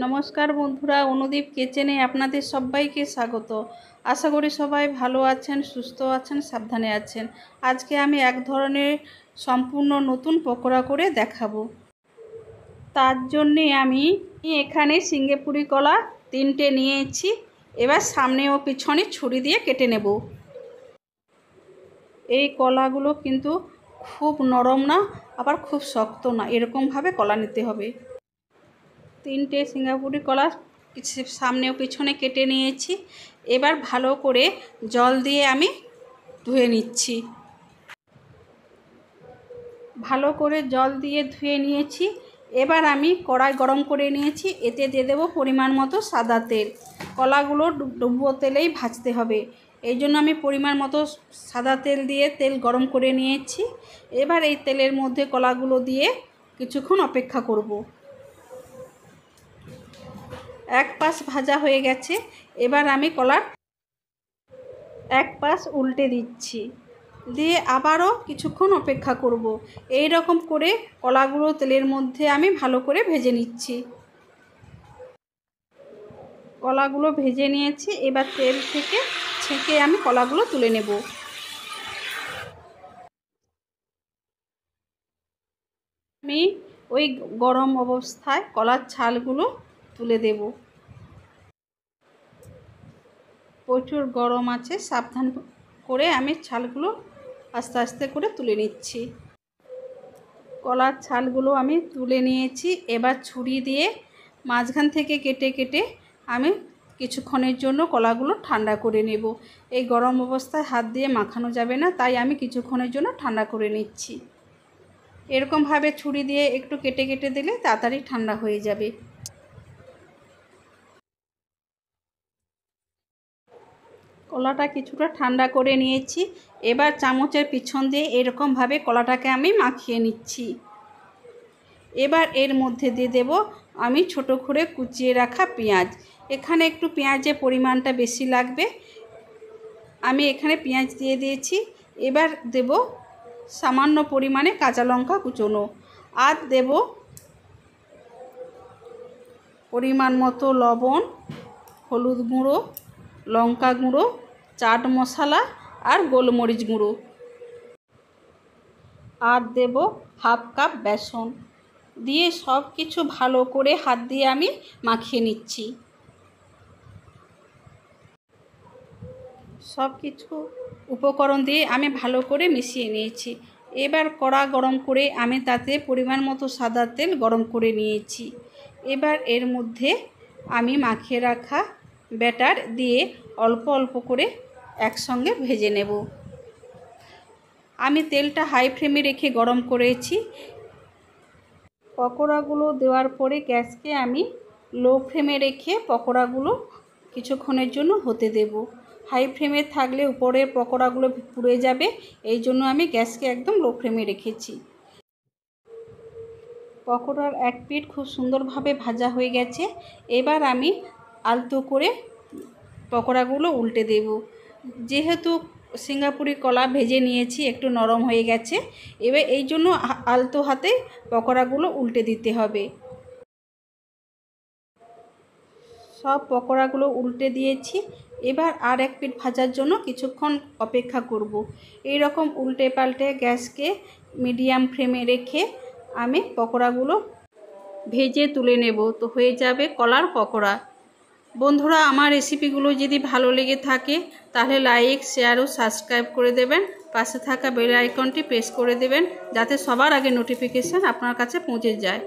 নমস্কার বন্ধুরা, অনুদীপ কিচেনে আপনাদের সবাইকে স্বাগত। আশা করি সবাই ভালো আছেন, সুস্থ আছেন, সাবধানে আছেন। আজকে আমি এক ধরনের সম্পূর্ণ নতুন পকোড়া করে দেখাবো। তার জন্যে আমি এখানে সিঙ্গাপুরি কলা 3টে নিয়েছি। এবার সামনে ও পিছনে ছুরি দিয়ে কেটে নেব। এই কলাগুলো কিন্তু খুব নরম না, আবার খুব শক্ত না, এরকমভাবে কলা নিতে হবে। 3টে সিঙ্গাপুরি কলা সামনে ও পিছনে কেটে নিয়েছি। এবার ভালো করে জল দিয়ে আমি ধুয়ে নিচ্ছি। ভালো করে জল দিয়ে ধুয়ে নিয়েছি। এবার আমি কড়াই গরম করে নিয়েছি, এতে দিয়ে দেবো পরিমাণ মতো সাদা তেল। কলাগুলো ডুবো তেলেই ভাজতে হবে, এই জন্য আমি পরিমাণ মতো সাদা তেল দিয়ে তেল গরম করে নিয়েছি। এবার এই তেলের মধ্যে কলাগুলো দিয়ে কিছুক্ষণ অপেক্ষা করব। এক পাশ ভাজা হয়ে গেছে। এবার আমি কলার এক পাশ উল্টে দিচ্ছি, দিয়ে আবারও কিছুক্ষণ অপেক্ষা করব। এই রকম করে কলাগুলো তেলের মধ্যে আমি ভালো করে ভেজে নিচ্ছি। কলাগুলো ভেজে নিয়েছি। এবার তেল থেকে ছেঁকে আমি কলাগুলো তুলে নেব। আমি ওই গরম অবস্থায় কলার ছালগুলো তুলে দেব। প্রচুর গরম আছে, সাবধান করে আমি ছালগুলো আস্তে আস্তে করে তুলে নিচ্ছি। কলার ছালগুলো আমি তুলে নিয়েছি। এবার ছুরি দিয়ে মাঝখান থেকে কেটে কেটে আমি কিছুক্ষণের জন্য কলাগুলো ঠান্ডা করে নেব। এই গরম অবস্থায় হাত দিয়ে মাখানো যাবে না, তাই আমি কিছুক্ষণের জন্য ঠান্ডা করে নিচ্ছি। এরকমভাবে ছুরি দিয়ে একটু কেটে কেটে দিলে তাড়াতাড়ি ঠান্ডা হয়ে যাবে। কলাটা কিছুটা ঠান্ডা করে নিয়েছি। এবার চামচের পিছন দিয়ে এরকমভাবে কলাটাকে আমি মাখিয়ে নিচ্ছি। এবার এর মধ্যে দিয়ে দেব আমি ছোট করে কুচিয়ে রাখা পেঁয়াজ। এখানে একটু পেঁয়াজের পরিমাণটা বেশি লাগবে, আমি এখানে পেঁয়াজ দিয়ে দিয়েছি। এবার দেব সামান্য পরিমাণে কাঁচা লঙ্কা কুচোনো, আর দেব পরিমাণ মতো লবণ, হলুদ গুঁড়ো, লঙ্কা গুঁড়ো, চাট মশলা আর গোলমরিচ গুঁড়ো, আর দেব হাফ কাপ বেসন। দিয়ে সব কিছু ভালো করে হাত দিয়ে আমি মাখিয়ে নিচ্ছি। সব কিছু উপকরণ দিয়ে আমি ভালো করে মিশিয়ে নিয়েছি। এবার কড়া গরম করে আমি তাতে পরিমাণ মতো সাদা তেল গরম করে নিয়েছি। এবার এর মধ্যে আমি মাখিয়ে রাখা ব্যাটার দিয়ে অল্প অল্প করে একসঙ্গে ভেজে নেব। আমি তেলটা হাই ফ্লেমে রেখে গরম করেছি। পকোড়াগুলো দেওয়ার পরে গ্যাসকে আমি লো ফ্লেমে রেখে পকোড়াগুলো কিছুক্ষণের জন্য হতে দেব। হাই ফ্লেমে থাকলে উপরে পকোড়াগুলো পুড়ে যাবে, এই জন্য আমি গ্যাসকে একদম লো ফ্লেমে রেখেছি। পকোড়ার এক পিঠ খুব সুন্দরভাবে ভাজা হয়ে গেছে। এবার আমি আলতো করে পকোড়াগুলো উল্টে দেব। যেহেতু সিঙ্গাপুরি কলা ভেজে নিয়েছি, একটু নরম হয়ে গেছে। এবার এই জন্য আলতো হাতে পকোড়াগুলো উল্টে দিতে হবে। সব পকোড়াগুলো উল্টে দিয়েছি। এবার আর এক পিঠ ভাজার জন্য কিছুক্ষণ অপেক্ষা করব। এই রকম উল্টে পাল্টে গ্যাসকে মিডিয়াম ফ্লেমে রেখে আমি পকোড়াগুলো ভেজে তুলে নেব। তো হয়ে যাবে কলার পকোড়া। বন্ধুরা, আমার রেসিপিগুলো যদি ভালো লেগে থাকে তাহলে লাইক, শেয়ার ও সাবস্ক্রাইব করে দেবেন। পাশে থাকা বেল আইকনটি প্রেস করে দেবেন, যাতে সবার আগে নোটিফিকেশান আপনার কাছে পৌঁছে যায়।